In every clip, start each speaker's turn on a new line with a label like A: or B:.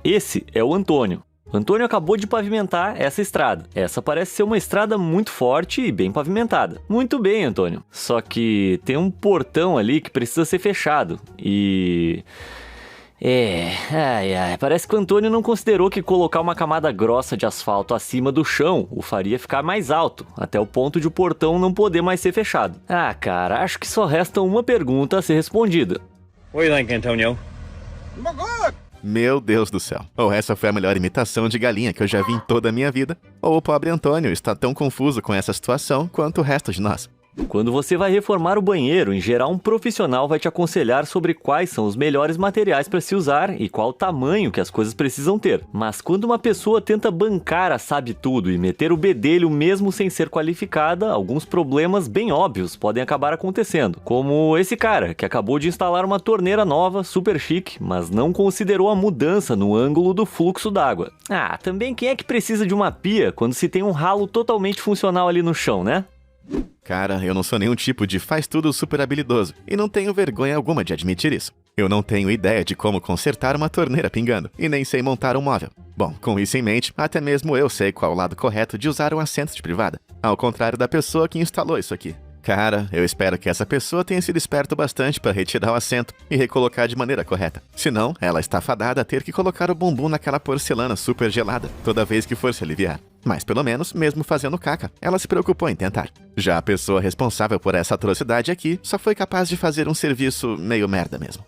A: Esse é o Antônio. O Antônio acabou de pavimentar essa estrada. Essa parece ser uma estrada muito forte e bem pavimentada. Muito bem, Antônio. Só que tem um portão ali que precisa ser fechado. Parece que o Antônio não considerou que colocar uma camada grossa de asfalto acima do chão o faria ficar mais alto, até o ponto de o portão não poder mais ser fechado. Cara, acho que só resta uma pergunta a ser respondida.
B: What do you think, Antonio?
C: Meu Deus do céu. Ou essa foi a melhor imitação de galinha que eu já vi em toda a minha vida, ou o pobre Antônio está tão confuso com essa situação quanto o resto de nós.
A: Quando você vai reformar o banheiro, em geral um profissional vai te aconselhar sobre quais são os melhores materiais para se usar e qual o tamanho que as coisas precisam ter. Mas quando uma pessoa tenta bancar a sabe-tudo e meter o bedelho mesmo sem ser qualificada, alguns problemas bem óbvios podem acabar acontecendo. Como esse cara, que acabou de instalar uma torneira nova, super chique, mas não considerou a mudança no ângulo do fluxo d'água. Também quem é que precisa de uma pia quando se tem um ralo totalmente funcional ali no chão, né?
C: Cara, eu não sou nenhum tipo de faz-tudo super habilidoso e não tenho vergonha alguma de admitir isso. Eu não tenho ideia de como consertar uma torneira pingando e nem sei montar um móvel. Bom, com isso em mente, até mesmo eu sei qual o lado correto de usar um assento de privada, ao contrário da pessoa que instalou isso aqui. Cara, eu espero que essa pessoa tenha sido esperto bastante para retirar o assento e recolocar de maneira correta. Senão, ela está fadada a ter que colocar o bumbum naquela porcelana super gelada toda vez que for se aliviar. Mas pelo menos, mesmo fazendo caca, ela se preocupou em tentar. Já a pessoa responsável por essa atrocidade aqui só foi capaz de fazer um serviço meio merda mesmo.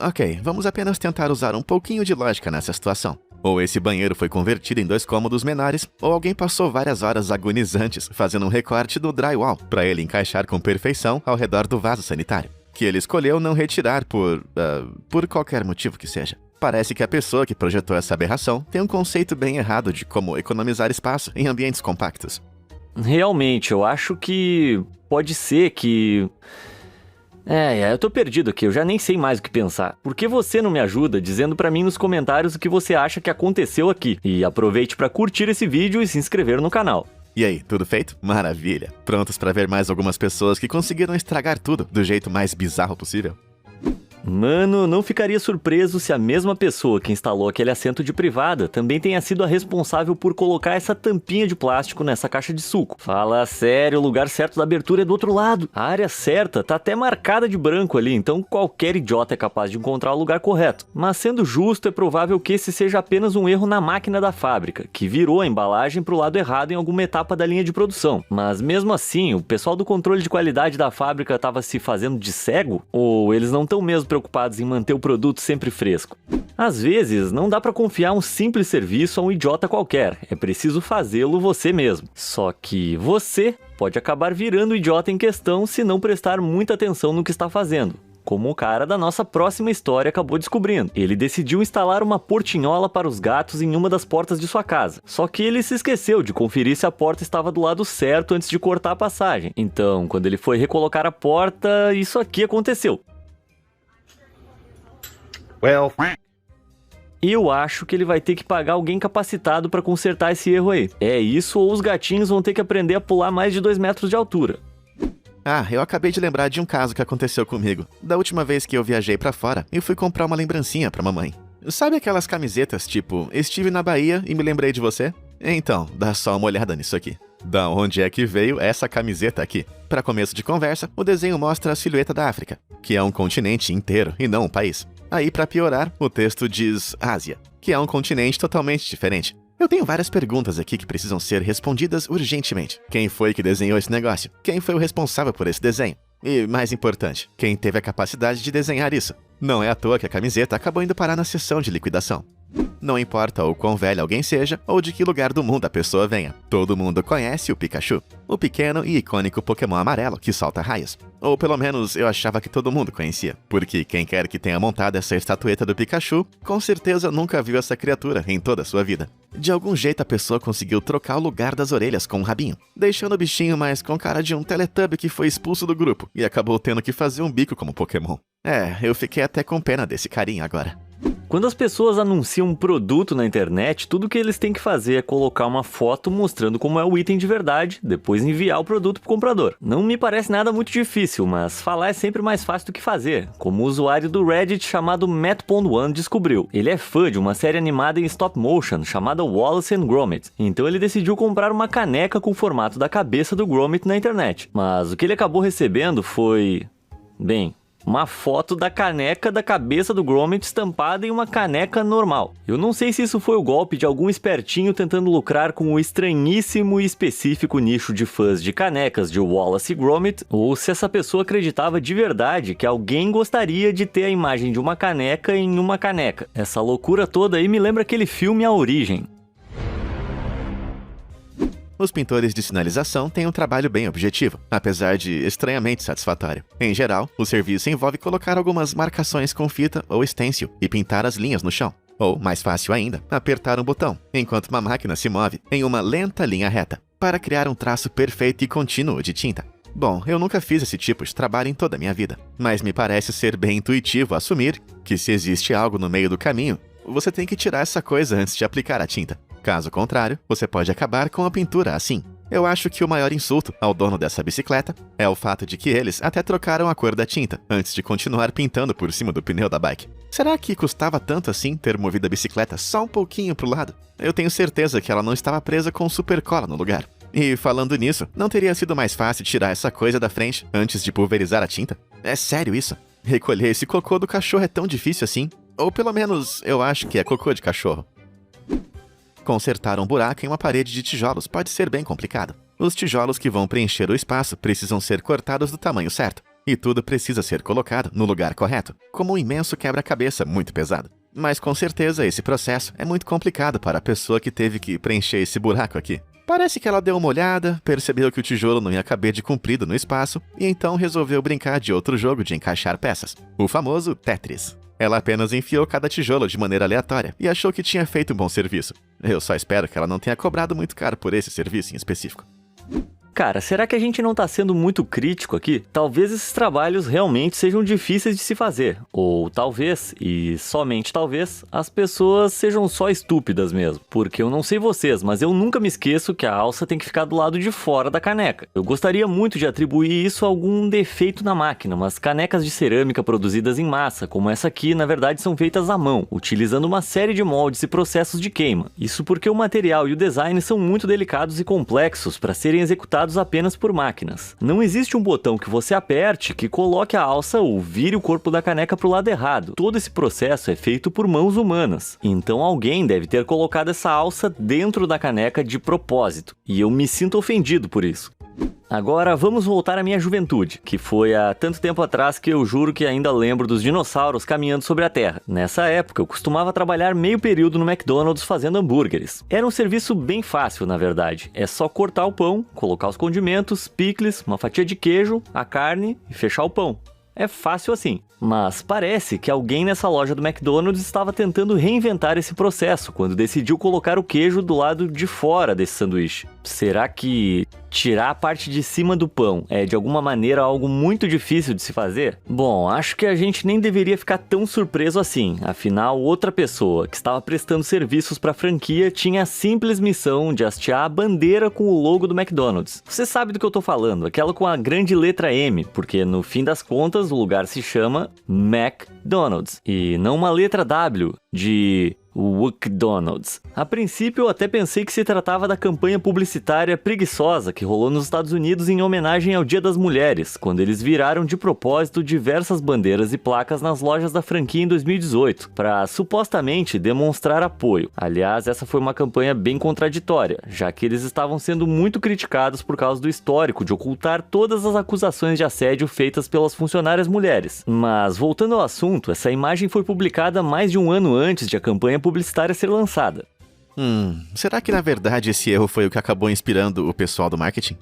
C: Ok, vamos apenas tentar usar um pouquinho de lógica nessa situação. Ou esse banheiro foi convertido em 2 cômodos menores, ou alguém passou várias horas agonizantes fazendo um recorte do drywall para ele encaixar com perfeição ao redor do vaso sanitário, que ele escolheu não retirar por qualquer motivo que seja. Parece que a pessoa que projetou essa aberração tem um conceito bem errado de como economizar espaço em ambientes compactos.
A: Realmente, eu acho que pode ser que... eu tô perdido aqui, eu já nem sei mais o que pensar. Por que você não me ajuda dizendo pra mim nos comentários o que você acha que aconteceu aqui? E aproveite pra curtir esse vídeo e se inscrever no canal.
C: E aí, tudo feito? Maravilha! Prontos pra ver mais algumas pessoas que conseguiram estragar tudo do jeito mais bizarro possível?
A: Mano, não ficaria surpreso se a mesma pessoa que instalou aquele assento de privada também tenha sido a responsável por colocar essa tampinha de plástico nessa caixa de suco. Fala sério, o lugar certo da abertura é do outro lado. A área certa tá até marcada de branco ali, então qualquer idiota é capaz de encontrar o lugar correto. Mas sendo justo, é provável que esse seja apenas um erro na máquina da fábrica, que virou a embalagem pro lado errado em alguma etapa da linha de produção. Mas mesmo assim, o pessoal do controle de qualidade da fábrica estava se fazendo de cego? Ou eles não estão mesmo preocupados em manter o produto sempre fresco? Às vezes, não dá pra confiar um simples serviço a um idiota qualquer, é preciso fazê-lo você mesmo. Só que você pode acabar virando o idiota em questão se não prestar muita atenção no que está fazendo. Como o cara da nossa próxima história acabou descobrindo. Ele decidiu instalar uma portinhola para os gatos em uma das portas de sua casa. Só que ele se esqueceu de conferir se a porta estava do lado certo antes de cortar a passagem. Então, quando ele foi recolocar a porta, isso aqui aconteceu. Eu acho que ele vai ter que pagar alguém capacitado para consertar esse erro aí. É isso, ou os gatinhos vão ter que aprender a pular mais de 2 metros de altura.
C: Eu acabei de lembrar de um caso que aconteceu comigo, da última vez que eu viajei pra fora e fui comprar uma lembrancinha pra mamãe. Sabe aquelas camisetas tipo, estive na Bahia e me lembrei de você? Então, dá só uma olhada nisso aqui. Da onde é que veio essa camiseta aqui? Para começo de conversa, o desenho mostra a silhueta da África, que é um continente inteiro e não um país. Aí, para piorar, o texto diz Ásia, que é um continente totalmente diferente. Eu tenho várias perguntas aqui que precisam ser respondidas urgentemente. Quem foi que desenhou esse negócio? Quem foi o responsável por esse desenho? E, mais importante, quem teve a capacidade de desenhar isso? Não é à toa que a camiseta acabou indo parar na seção de liquidação. Não importa o quão velho alguém seja ou de que lugar do mundo a pessoa venha, todo mundo conhece o Pikachu, o pequeno e icônico Pokémon amarelo que solta raios. Ou pelo menos eu achava que todo mundo conhecia, porque quem quer que tenha montado essa estatueta do Pikachu, com certeza nunca viu essa criatura em toda a sua vida. De algum jeito a pessoa conseguiu trocar o lugar das orelhas com um rabinho, deixando o bichinho mais com cara de um Teletubby que foi expulso do grupo e acabou tendo que fazer um bico como Pokémon. Eu fiquei até com pena desse carinha agora.
A: Quando as pessoas anunciam um produto na internet, tudo que eles têm que fazer é colocar uma foto mostrando como é o item de verdade, depois enviar o produto pro comprador. Não me parece nada muito difícil, mas falar é sempre mais fácil do que fazer, como o usuário do Reddit chamado Matt.One descobriu. Ele é fã de uma série animada em stop motion chamada Wallace and Gromit, então ele decidiu comprar uma caneca com o formato da cabeça do Gromit na internet. Mas o que ele acabou recebendo foi... bem... uma foto da caneca da cabeça do Gromit estampada em uma caneca normal. Eu não sei se isso foi o golpe de algum espertinho tentando lucrar com o estranhíssimo e específico nicho de fãs de canecas de Wallace e Gromit, ou se essa pessoa acreditava de verdade que alguém gostaria de ter a imagem de uma caneca em uma caneca. Essa loucura toda aí me lembra aquele filme A Origem.
C: Os pintores de sinalização têm um trabalho bem objetivo, apesar de estranhamente satisfatório. Em geral, o serviço envolve colocar algumas marcações com fita ou stencil e pintar as linhas no chão. Ou, mais fácil ainda, apertar um botão, enquanto uma máquina se move em uma lenta linha reta, para criar um traço perfeito e contínuo de tinta. Bom, eu nunca fiz esse tipo de trabalho em toda a minha vida, mas me parece ser bem intuitivo assumir que se existe algo no meio do caminho, você tem que tirar essa coisa antes de aplicar a tinta. Caso contrário, você pode acabar com a pintura assim. Eu acho que o maior insulto ao dono dessa bicicleta é o fato de que eles até trocaram a cor da tinta antes de continuar pintando por cima do pneu da bike. Será que custava tanto assim ter movido a bicicleta só um pouquinho pro lado? Eu tenho certeza que ela não estava presa com super cola no lugar. E falando nisso, não teria sido mais fácil tirar essa coisa da frente antes de pulverizar a tinta? É sério isso? Recolher esse cocô do cachorro é tão difícil assim? Ou pelo menos eu acho que é cocô de cachorro. Consertar um buraco em uma parede de tijolos pode ser bem complicado. Os tijolos que vão preencher o espaço precisam ser cortados do tamanho certo, e tudo precisa ser colocado no lugar correto, como um imenso quebra-cabeça muito pesado. Mas com certeza esse processo é muito complicado para a pessoa que teve que preencher esse buraco aqui. Parece que ela deu uma olhada, percebeu que o tijolo não ia caber de comprido no espaço, e então resolveu brincar de outro jogo de encaixar peças, o famoso Tetris. Ela apenas enfiou cada tijolo de maneira aleatória e achou que tinha feito um bom serviço. Eu só espero que ela não tenha cobrado muito caro por esse serviço em específico.
A: Cara, será que a gente não tá sendo muito crítico aqui? Talvez esses trabalhos realmente sejam difíceis de se fazer. Ou talvez, e somente talvez, as pessoas sejam só estúpidas mesmo. Porque eu não sei vocês, mas eu nunca me esqueço que a alça tem que ficar do lado de fora da caneca. Eu gostaria muito de atribuir isso a algum defeito na máquina, mas canecas de cerâmica produzidas em massa, como essa aqui, na verdade são feitas à mão, utilizando uma série de moldes e processos de queima. Isso porque o material e o design são muito delicados e complexos para serem executados apenas por máquinas. Não existe um botão que você aperte que coloque a alça ou vire o corpo da caneca para o lado errado. Todo esse processo é feito por mãos humanas. Então alguém deve ter colocado essa alça dentro da caneca de propósito. E eu me sinto ofendido por isso. Agora vamos voltar à minha juventude, que foi há tanto tempo atrás que eu juro que ainda lembro dos dinossauros caminhando sobre a Terra. Nessa época eu costumava trabalhar meio período no McDonald's fazendo hambúrgueres. Era um serviço bem fácil, na verdade. É só cortar o pão, colocar os condimentos, picles, uma fatia de queijo, a carne e fechar o pão. É fácil assim. Mas parece que alguém nessa loja do McDonald's estava tentando reinventar esse processo quando decidiu colocar o queijo do lado de fora desse sanduíche. Será que tirar a parte de cima do pão é de alguma maneira algo muito difícil de se fazer? Bom, acho que a gente nem deveria ficar tão surpreso assim. Afinal, outra pessoa que estava prestando serviços para a franquia tinha a simples missão de hastear a bandeira com o logo do McDonald's. Você sabe do que eu tô falando, aquela com a grande letra M, porque no fim das contas o lugar se chama McDonald's e não uma letra W de McDonald's. A princípio eu até pensei que se tratava da campanha publicitária preguiçosa que rolou nos Estados Unidos em homenagem ao Dia das Mulheres, quando eles viraram de propósito diversas bandeiras e placas nas lojas da franquia em 2018, para supostamente demonstrar apoio. Aliás, essa foi uma campanha bem contraditória, já que eles estavam sendo muito criticados por causa do histórico de ocultar todas as acusações de assédio feitas pelas funcionárias mulheres. Mas voltando ao assunto, essa imagem foi publicada mais de um ano antes de a campanha publicitária ser lançada.
C: Será que na verdade esse erro foi o que acabou inspirando o pessoal do marketing?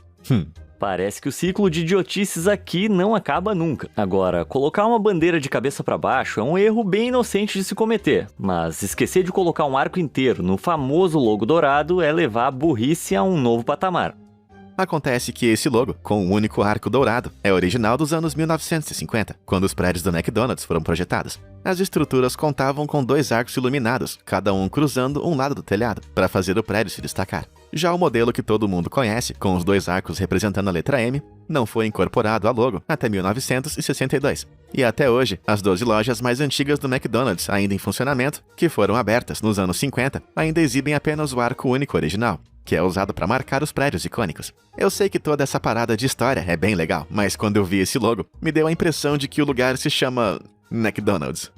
A: Parece que o ciclo de idiotices aqui não acaba nunca. Agora, colocar uma bandeira de cabeça para baixo é um erro bem inocente de se cometer, mas esquecer de colocar um arco inteiro no famoso logo dourado é levar a burrice a um novo patamar.
C: Acontece que esse logo, com um único arco dourado, é original dos anos 1950, quando os prédios do McDonald's foram projetados. As estruturas contavam com 2 arcos iluminados, cada um cruzando um lado do telhado, para fazer o prédio se destacar. Já o modelo que todo mundo conhece, com os 2 arcos representando a letra M, não foi incorporado ao logo até 1962. E até hoje, as 12 lojas mais antigas do McDonald's, ainda em funcionamento, que foram abertas nos anos 50, ainda exibem apenas o arco único original, que é usado para marcar os prédios icônicos. Eu sei que toda essa parada de história é bem legal, mas quando eu vi esse logo, me deu a impressão de que o lugar se chama McDonald's.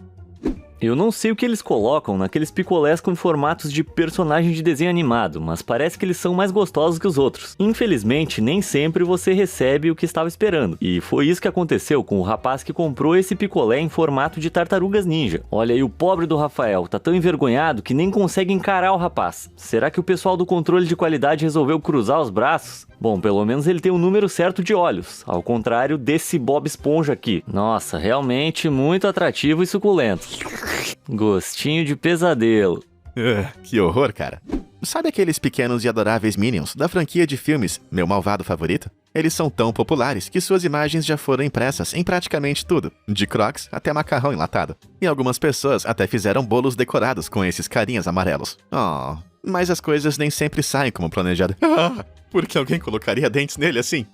A: Eu não sei o que eles colocam naqueles picolés com formatos de personagem de desenho animado, mas parece que eles são mais gostosos que os outros. Infelizmente, nem sempre você recebe o que estava esperando. E foi isso que aconteceu com o rapaz que comprou esse picolé em formato de tartarugas ninja. Olha aí, o pobre do Rafael tá tão envergonhado que nem consegue encarar o rapaz. Será que o pessoal do controle de qualidade resolveu cruzar os braços? Bom, pelo menos ele tem um número certo de olhos, ao contrário desse Bob Esponja aqui. Nossa, realmente muito atrativo e suculento. Gostinho de pesadelo.
C: Que horror, cara. Sabe aqueles pequenos e adoráveis Minions da franquia de filmes Meu Malvado Favorito? Eles são tão populares que suas imagens já foram impressas em praticamente tudo, de Crocs até macarrão enlatado. E algumas pessoas até fizeram bolos decorados com esses carinhas amarelos. Oh, mas as coisas nem sempre saem como planejado. Por que alguém colocaria dentes nele assim?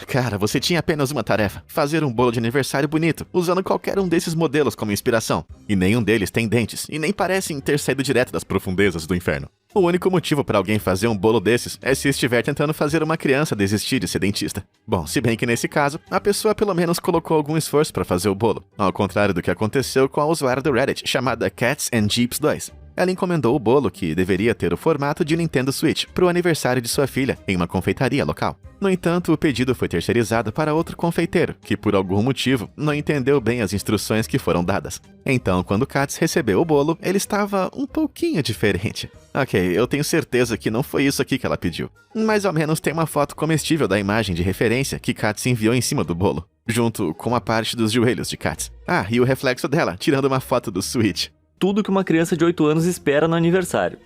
C: Cara, você tinha apenas uma tarefa: fazer um bolo de aniversário bonito, usando qualquer um desses modelos como inspiração. E nenhum deles tem dentes, e nem parecem ter saído direto das profundezas do inferno. O único motivo para alguém fazer um bolo desses é se estiver tentando fazer uma criança desistir de ser dentista. Bom, se bem que nesse caso, a pessoa pelo menos colocou algum esforço para fazer o bolo, ao contrário do que aconteceu com a usuária do Reddit chamada Cats and Jeeps 2. Ela encomendou o bolo, que deveria ter o formato de Nintendo Switch, para o aniversário de sua filha, em uma confeitaria local. No entanto, o pedido foi terceirizado para outro confeiteiro, que por algum motivo não entendeu bem as instruções que foram dadas. Então, quando Katz recebeu o bolo, ele estava um pouquinho diferente. Ok, eu tenho certeza que não foi isso aqui que ela pediu. Mas ao menos tem uma foto comestível da imagem de referência que Katz enviou em cima do bolo, junto com a parte dos joelhos de Katz. Ah, e o reflexo dela, tirando uma foto do Switch.
A: Tudo que uma criança de 8 anos espera no aniversário.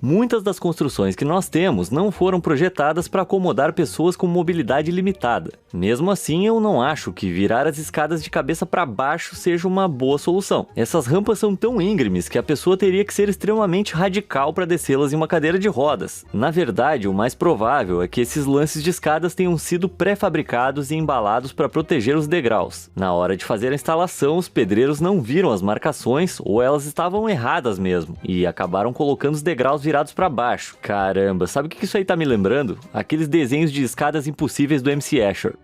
A: Muitas das construções que nós temos não foram projetadas para acomodar pessoas com mobilidade limitada. Mesmo assim, eu não acho que virar as escadas de cabeça para baixo seja uma boa solução. Essas rampas são tão íngremes que a pessoa teria que ser extremamente radical para descê-las em uma cadeira de rodas. Na verdade, o mais provável é que esses lances de escadas tenham sido pré-fabricados e embalados para proteger os degraus. Na hora de fazer a instalação, os pedreiros não viram as marcações ou elas estavam erradas mesmo e acabaram colocando os degraus virados para baixo. Caramba, sabe o que isso aí tá me lembrando? Aqueles desenhos de escadas impossíveis do MC Escher.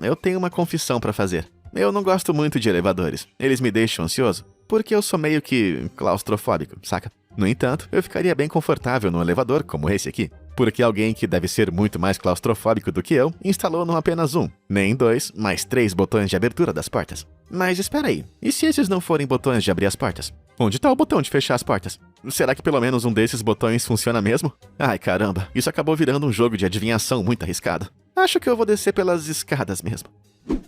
C: Eu tenho uma confissão para fazer. Eu não gosto muito de elevadores. Eles me deixam ansioso, porque eu sou meio que claustrofóbico, saca? No entanto, eu ficaria bem confortável num elevador como esse aqui, porque alguém que deve ser muito mais claustrofóbico do que eu instalou não apenas um, nem 2, mas 3 botões de abertura das portas. Mas espera aí, e se esses não forem botões de abrir as portas? Onde tá o botão de fechar as portas? Será que pelo menos um desses botões funciona mesmo? Ai caramba, isso acabou virando um jogo de adivinhação muito arriscado. Acho que eu vou descer pelas escadas mesmo.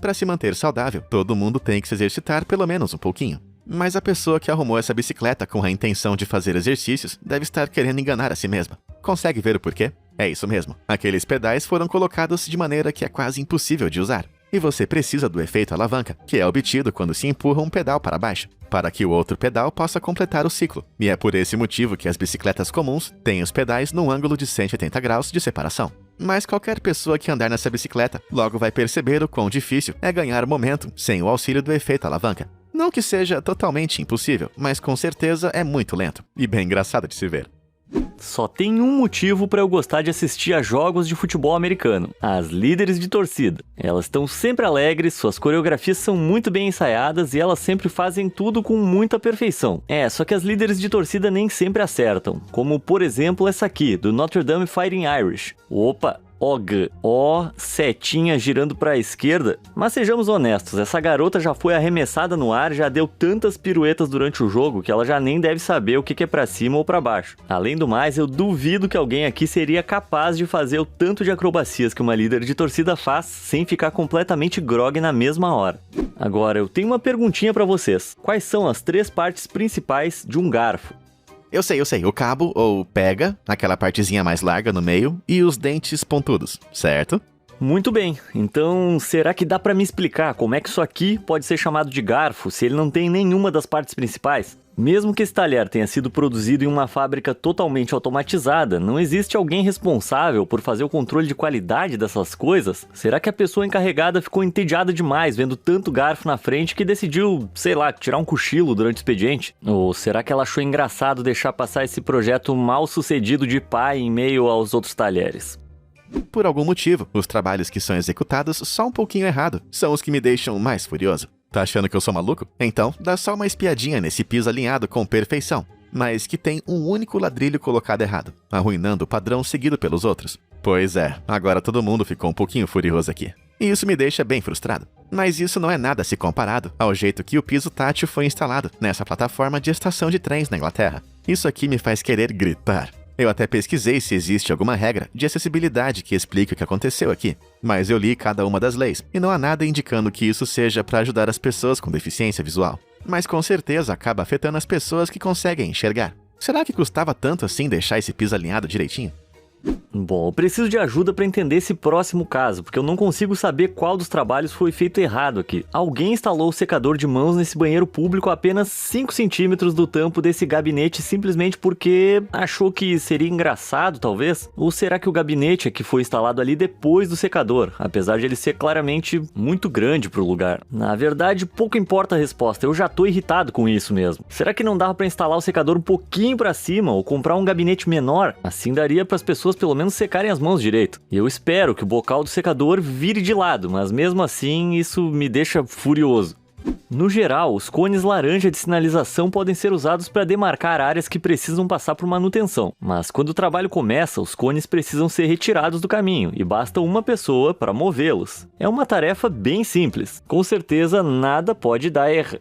C: Para se manter saudável, todo mundo tem que se exercitar pelo menos um pouquinho. Mas a pessoa que arrumou essa bicicleta com a intenção de fazer exercícios deve estar querendo enganar a si mesma. Consegue ver o porquê? É isso mesmo. Aqueles pedais foram colocados de maneira que é quase impossível de usar. E você precisa do efeito alavanca, que é obtido quando se empurra um pedal para baixo, para que o outro pedal possa completar o ciclo. E é por esse motivo que as bicicletas comuns têm os pedais num ângulo de 180 graus de separação. Mas qualquer pessoa que andar nessa bicicleta logo vai perceber o quão difícil é ganhar momento sem o auxílio do efeito alavanca. Não que seja totalmente impossível, mas com certeza é muito lento e bem engraçado de se ver.
A: Só tem um motivo para eu gostar de assistir a jogos de futebol americano: as líderes de torcida. Elas estão sempre alegres, suas coreografias são muito bem ensaiadas e elas sempre fazem tudo com muita perfeição. Só que as líderes de torcida nem sempre acertam, como por exemplo essa aqui, do Notre Dame Fighting Irish. Opa! Setinha girando para a esquerda. Mas sejamos honestos, essa garota já foi arremessada no ar, já deu tantas piruetas durante o jogo que ela já nem deve saber o que é para cima ou para baixo. Além do mais, eu duvido que alguém aqui seria capaz de fazer o tanto de acrobacias que uma líder de torcida faz sem ficar completamente grogue na mesma hora. Agora, eu tenho uma perguntinha para vocês. Quais são as 3 partes principais de um garfo?
C: Eu sei. O cabo ou pega, aquela partezinha mais larga no meio, e os dentes pontudos, certo?
A: Muito bem, então será que dá pra me explicar como é que isso aqui pode ser chamado de garfo se ele não tem nenhuma das partes principais? Mesmo que esse talher tenha sido produzido em uma fábrica totalmente automatizada, não existe alguém responsável por fazer o controle de qualidade dessas coisas? Será que a pessoa encarregada ficou entediada demais vendo tanto garfo na frente que decidiu, sei lá, tirar um cochilo durante o expediente? Ou será que ela achou engraçado deixar passar esse projeto mal sucedido de pai em meio aos outros talheres?
C: Por algum motivo, os trabalhos que são executados só um pouquinho errado são os que me deixam mais furioso. Tá achando que eu sou maluco? Então, dá só uma espiadinha nesse piso alinhado com perfeição, mas que tem um único ladrilho colocado errado, arruinando o padrão seguido pelos outros. Pois é, agora todo mundo ficou um pouquinho furioso aqui. E isso me deixa bem frustrado. Mas isso não é nada se comparado ao jeito que o piso tátil foi instalado nessa plataforma de estação de trens na Inglaterra. Isso aqui me faz querer gritar. Eu até pesquisei se existe alguma regra de acessibilidade que explique o que aconteceu aqui, mas eu li cada uma das leis e não há nada indicando que isso seja para ajudar as pessoas com deficiência visual. Mas com certeza acaba afetando as pessoas que conseguem enxergar. Será que custava tanto assim deixar esse piso alinhado direitinho?
A: Bom, eu preciso de ajuda para entender esse próximo caso, porque eu não consigo saber qual dos trabalhos foi feito errado aqui. Alguém instalou o secador de mãos nesse banheiro público a apenas 5 centímetros do tampo desse gabinete simplesmente porque achou que seria engraçado, talvez? Ou será que o gabinete é que foi instalado ali depois do secador, apesar de ele ser claramente muito grande pro lugar? Na verdade, pouco importa a resposta, eu já tô irritado com isso mesmo. Será que não dava para instalar o secador um pouquinho para cima ou comprar um gabinete menor? Assim daria para as pessoas pelo menos secarem as mãos direito. E eu espero que o bocal do secador vire de lado, mas mesmo assim isso me deixa furioso. No geral, os cones laranja de sinalização podem ser usados para demarcar áreas que precisam passar por manutenção, mas quando o trabalho começa, os cones precisam ser retirados do caminho e basta uma pessoa para movê-los. É uma tarefa bem simples. Com certeza nada pode dar errado.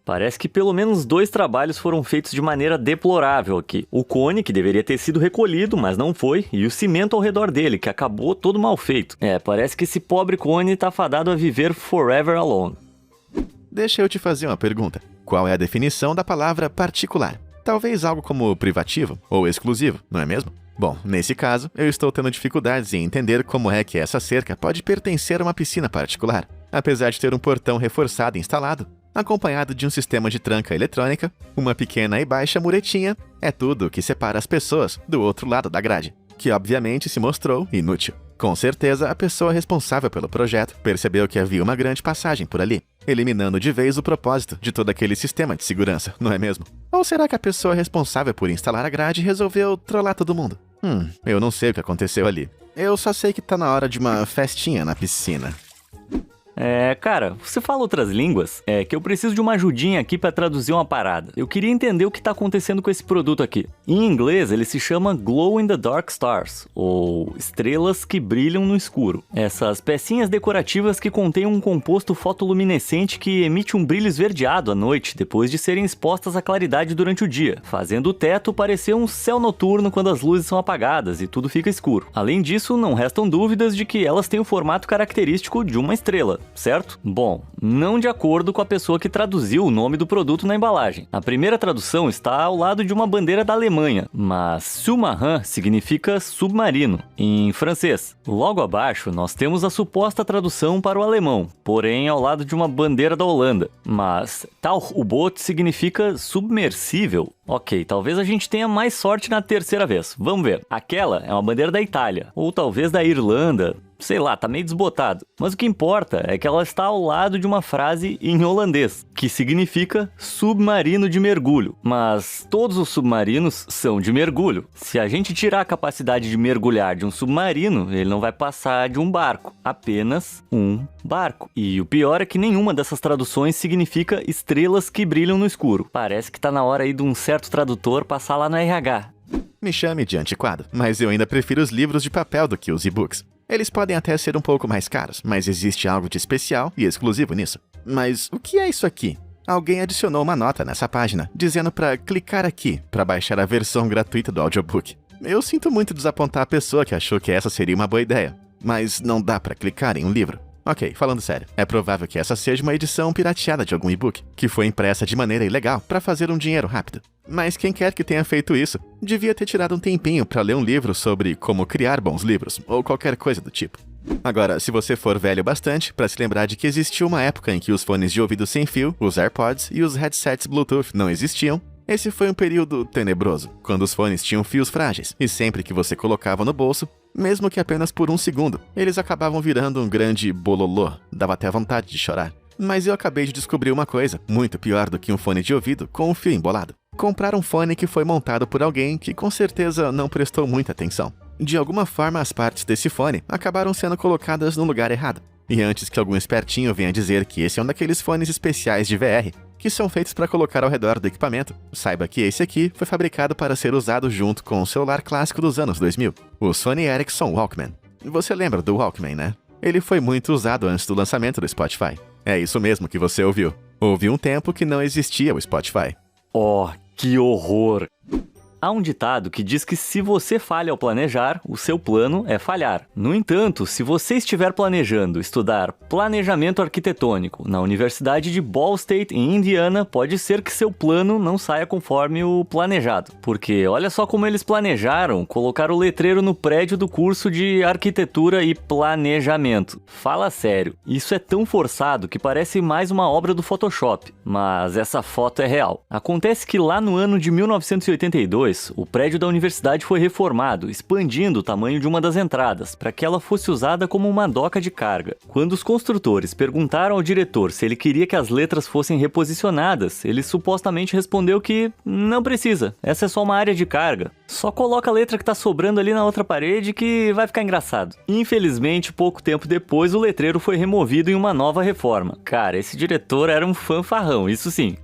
A: Parece que pelo menos 2 trabalhos foram feitos de maneira deplorável aqui. O cone, que deveria ter sido recolhido, mas não foi, e o cimento ao redor dele, que acabou todo mal feito. Parece que esse pobre cone tá fadado a viver forever alone.
C: Deixa eu te fazer uma pergunta. Qual é a definição da palavra particular? Talvez algo como privativo ou exclusivo, não é mesmo? Bom, nesse caso, eu estou tendo dificuldades em entender como é que essa cerca pode pertencer a uma piscina particular, apesar de ter um portão reforçado instalado, acompanhado de um sistema de tranca eletrônica, uma pequena e baixa muretinha, é tudo o que separa as pessoas do outro lado da grade, que obviamente se mostrou inútil. Com certeza, a pessoa responsável pelo projeto percebeu que havia uma grande passagem por ali, eliminando de vez o propósito de todo aquele sistema de segurança, não é mesmo? Ou será que a pessoa responsável por instalar a grade resolveu trollar todo mundo? Eu não sei o que aconteceu ali. Eu só sei que tá na hora de uma festinha na piscina.
A: Cara, você fala outras línguas? É que eu preciso de uma ajudinha aqui pra traduzir uma parada. Eu queria entender o que tá acontecendo com esse produto aqui. Em inglês, ele se chama Glow in the Dark Stars, ou estrelas que brilham no escuro. Essas pecinhas decorativas que contêm um composto fotoluminescente que emite um brilho esverdeado à noite, depois de serem expostas à claridade durante o dia, fazendo o teto parecer um céu noturno quando as luzes são apagadas e tudo fica escuro. Além disso, não restam dúvidas de que elas têm o formato característico de uma estrela. Certo? Bom, não de acordo com a pessoa que traduziu o nome do produto na embalagem. A primeira tradução está ao lado de uma bandeira da Alemanha, mas sous-marin significa submarino, em francês. Logo abaixo, nós temos a suposta tradução para o alemão, porém ao lado de uma bandeira da Holanda. Mas Tauchboot significa submersível. Ok, talvez a gente tenha mais sorte na terceira vez. Vamos ver. Aquela é uma bandeira da Itália, ou talvez da Irlanda. Sei lá, tá meio desbotado. Mas o que importa é que ela está ao lado de uma frase em holandês, que significa submarino de mergulho. Mas todos os submarinos são de mergulho. Se a gente tirar a capacidade de mergulhar de um submarino, ele não vai passar de um barco. Apenas um barco. E o pior é que nenhuma dessas traduções significa estrelas que brilham no escuro. Parece que tá na hora aí de um certo tradutor passar lá no RH.
C: Me chame de antiquado, mas eu ainda prefiro os livros de papel do que os e-books. Eles podem até ser um pouco mais caros, mas existe algo de especial e exclusivo nisso. Mas o que é isso aqui? Alguém adicionou uma nota nessa página, dizendo para clicar aqui para baixar a versão gratuita do audiobook. Eu sinto muito desapontar a pessoa que achou que essa seria uma boa ideia, mas não dá para clicar em um livro. Ok, falando sério, é provável que essa seja uma edição pirateada de algum e-book, que foi impressa de maneira ilegal para fazer um dinheiro rápido. Mas quem quer que tenha feito isso, devia ter tirado um tempinho para ler um livro sobre como criar bons livros, ou qualquer coisa do tipo. Agora, se você for velho bastante, para se lembrar de que existiu uma época em que os fones de ouvido sem fio, os AirPods e os headsets Bluetooth não existiam, esse foi um período tenebroso, quando os fones tinham fios frágeis, e sempre que você colocava no bolso, mesmo que apenas por um segundo, eles acabavam virando um grande bololô, dava até vontade de chorar. Mas eu acabei de descobrir uma coisa, muito pior do que um fone de ouvido com um fio embolado. Comprar um fone que foi montado por alguém que com certeza não prestou muita atenção. De alguma forma, as partes desse fone acabaram sendo colocadas no lugar errado. E antes que algum espertinho venha dizer que esse é um daqueles fones especiais de VR, que são feitos para colocar ao redor do equipamento, saiba que esse aqui foi fabricado para ser usado junto com o celular clássico dos anos 2000, o Sony Ericsson Walkman. Você lembra do Walkman, né? Ele foi muito usado antes do lançamento do Spotify. É isso mesmo que você ouviu. Houve um tempo que não existia o Spotify.
A: Oh, que horror! Há um ditado que diz que se você falha ao planejar, o seu plano é falhar. No entanto, se você estiver planejando estudar planejamento arquitetônico na Universidade de Ball State, em Indiana, pode ser que seu plano não saia conforme o planejado. Porque olha só como eles planejaram colocar o letreiro no prédio do curso de Arquitetura e Planejamento. Fala sério, isso é tão forçado que parece mais uma obra do Photoshop, mas essa foto é real. Acontece que lá no ano de 1982, o prédio da universidade foi reformado, expandindo o tamanho de uma das entradas, para que ela fosse usada como uma doca de carga. Quando os construtores perguntaram ao diretor se ele queria que as letras fossem reposicionadas, ele supostamente respondeu que não precisa, essa é só uma área de carga. Só coloca a letra que tá sobrando ali na outra parede que vai ficar engraçado. Infelizmente, pouco tempo depois, o letreiro foi removido em uma nova reforma. Cara, esse diretor era um fanfarrão, isso sim.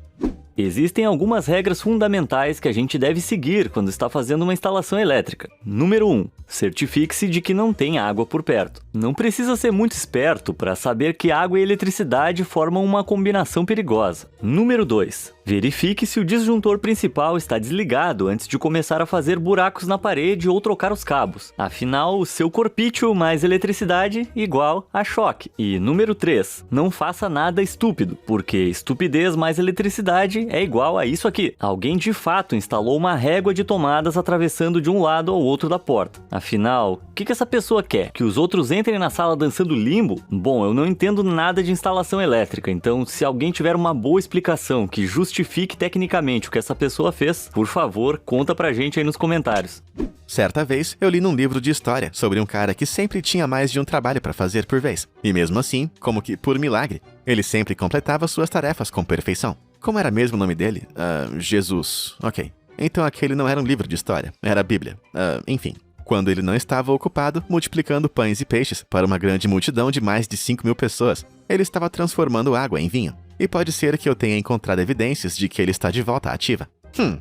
A: Existem algumas regras fundamentais que a gente deve seguir quando está fazendo uma instalação elétrica. Número 1. Certifique-se de que não tem água por perto. Não precisa ser muito esperto para saber que água e eletricidade formam uma combinação perigosa. Número 2. Verifique se o disjuntor principal está desligado antes de começar a fazer buracos na parede ou trocar os cabos. Afinal, o seu corpício mais eletricidade igual a choque. E número 3. Não faça nada estúpido, porque estupidez mais eletricidade é igual a isso aqui. Alguém de fato instalou uma régua de tomadas atravessando de um lado ao outro da porta. Afinal, o que essa pessoa quer? Que os outros entrem na sala dançando limbo? Bom, eu não entendo nada de instalação elétrica, então se alguém tiver uma boa explicação que justifique tecnicamente o que essa pessoa fez, por favor, conta pra gente aí nos comentários.
C: Certa vez, eu li num livro de história sobre um cara que sempre tinha mais de um trabalho para fazer por vez. E mesmo assim, como que por milagre, ele sempre completava suas tarefas com perfeição. Como era mesmo o nome dele? Jesus. Ok. Então aquele não era um livro de história, era a Bíblia. Enfim. Quando ele não estava ocupado multiplicando pães e peixes para uma grande multidão de mais de 5.000 pessoas, ele estava transformando água em vinho. E pode ser que eu tenha encontrado evidências de que ele está de volta à ativa.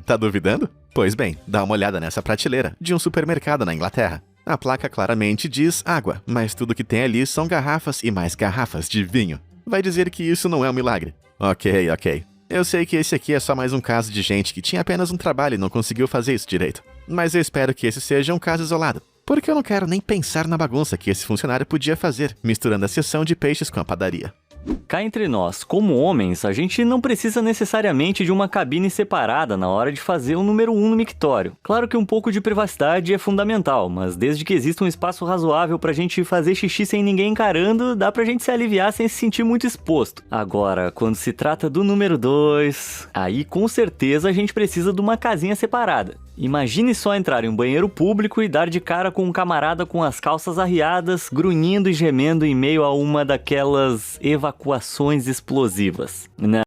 C: Tá duvidando? Pois bem, dá uma olhada nessa prateleira de um supermercado na Inglaterra. A placa claramente diz água, mas tudo que tem ali são garrafas e mais garrafas de vinho. Vai dizer que isso não é um milagre. Ok. Eu sei que esse aqui é só mais um caso de gente que tinha apenas um trabalho e não conseguiu fazer isso direito. Mas eu espero que esse seja um caso isolado, porque eu não quero nem pensar na bagunça que esse funcionário podia fazer, misturando a seção de peixes com a padaria.
A: Cá entre nós, como homens, a gente não precisa necessariamente de uma cabine separada na hora de fazer o número 1 no mictório. Claro que um pouco de privacidade é fundamental, mas desde que exista um espaço razoável pra gente fazer xixi sem ninguém encarando, dá pra gente se aliviar sem se sentir muito exposto. Agora, quando se trata do número 2, aí com certeza a gente precisa de uma casinha separada. Imagine só entrar em um banheiro público e dar de cara com um camarada com as calças arriadas, grunhindo e gemendo em meio a uma daquelas evacuações explosivas.